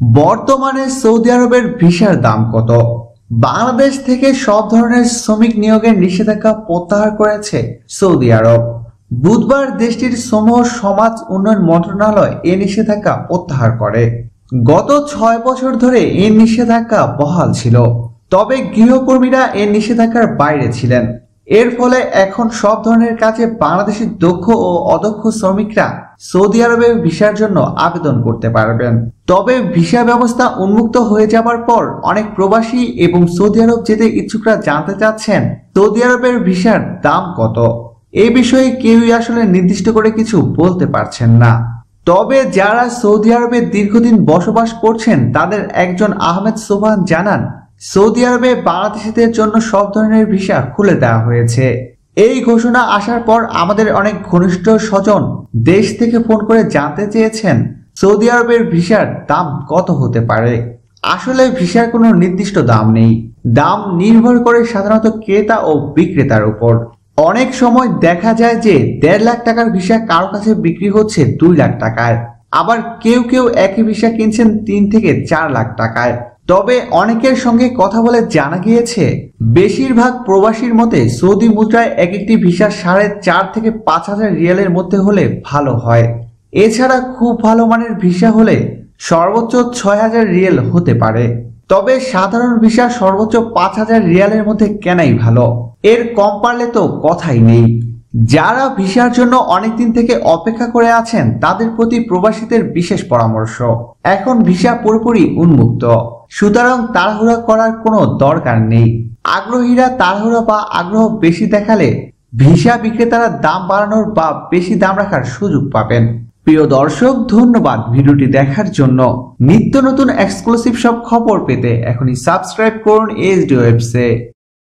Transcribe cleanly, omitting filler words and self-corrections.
বর্তমানে সৌদি আরবের ভিসার দাম কত? বাংলাদেশ থেকে সব ধরনের শ্রমিক নিয়োগের নিষেধাজ্ঞা প্রত্যাহার করেছে সৌদি আরব। বুধবার দেশটির শ্রম ও সমাজ উন্নয়ন মন্ত্রণালয় এ নিষেধাজ্ঞা প্রত্যাহার করে। গত 6 বছর ধরে এই নিষেধাজ্ঞা বহাল ছিল, তবে গৃহকর্মীরা এই নিষেধাজ্ঞার বাইরে ছিলেন। এর ফলে এখন সব ধরনের কাজে বাংলাদেশের দক্ষ ও অদক্ষ শ্রমিকরা সৌদি আরবে ভিসার জন্য আবেদন করতে পারবেন। তবে ভিসা ব্যবস্থা উন্মুক্ত হয়ে যাবার পর অনেক প্রবাসী এবং সৌদি আরব যেতে ইচ্ছুকরা জানতে চাচ্ছেন সৌদি আরবের ভিসার দাম কত। এই বিষয়ে কেউই আসলে নির্দিষ্ট করে কিছু বলতে পারছেন না। তবে যারা সৌদি আরবে দীর্ঘদিন বসবাস করছেন তাদের একজন আহমেদ সোবহান জানান, সৌদি আরবে বাংলাদেশিদের জন্য সব ধরনের ভিসা খুলে দেওয়া হয়েছে। এই ঘোষণা আসার পর আমাদের অনেক ঘনিষ্ঠ স্বজন দেশ থেকে ফোন করে জানতে চেয়েছেন সৌদি আরবের ভিসার দাম কত হতে পারে। আসলে ভিসার কোনো নির্দিষ্ট দাম নেই, দাম নির্ভর করে সাধারণত ক্রেতা ও বিক্রেতার উপর। অনেক সময় দেখা যায় যে 1.5 লাখ টাকার ভিসা কারো কাছে বিক্রি হচ্ছে 2 লাখ টাকায়, আবার কেউ কেউ একই ভিসা কিনছেন 3 থেকে 4 লাখ টাকায়। তবে অনেকের সঙ্গে কথা বলে জানা গিয়েছে বেশিরভাগ প্রবাসীর মতে সৌদি মুদ্রায় এক একটি ভিসা 4.5 থেকে 5,000 রিয়ালের মধ্যে হলে ভালো হয়। এছাড়া খুব ভালো মানের ভিসা হলে সর্বোচ্চ 6,000 রিয়াল হতে পারে। তবে সাধারণ ভিসা সর্বোচ্চ 5,000 রিয়ালের মধ্যে কেনাই ভালো, এর কম পারলে তো কথাই নেই। যারা ভিসার জন্য অনেকদিন থেকে অপেক্ষা করে আছেন তাদের প্রতি প্রবাসীদের বিশেষ পরামর্শ, এখন ভিসা পুরোপুরি উন্মুক্ত, সুতরাং তাড়াহুড়া করার কোনো দরকার নেই। আগ্রহীরা তাড়াহুড়া বা আগ্রহ বেশি দেখালে ভিসা বিক্রেতারা দাম বাড়ানোর বা বেশি দাম রাখার সুযোগ পাবেন। প্রিয় দর্শক, ধন্যবাদ ভিডিওটি দেখার জন্য। নিত্য নতুন এক্সক্লুসিভ সব খবর পেতে এখনই সাবস্ক্রাইব করুন এইচডি ওয়েবসে।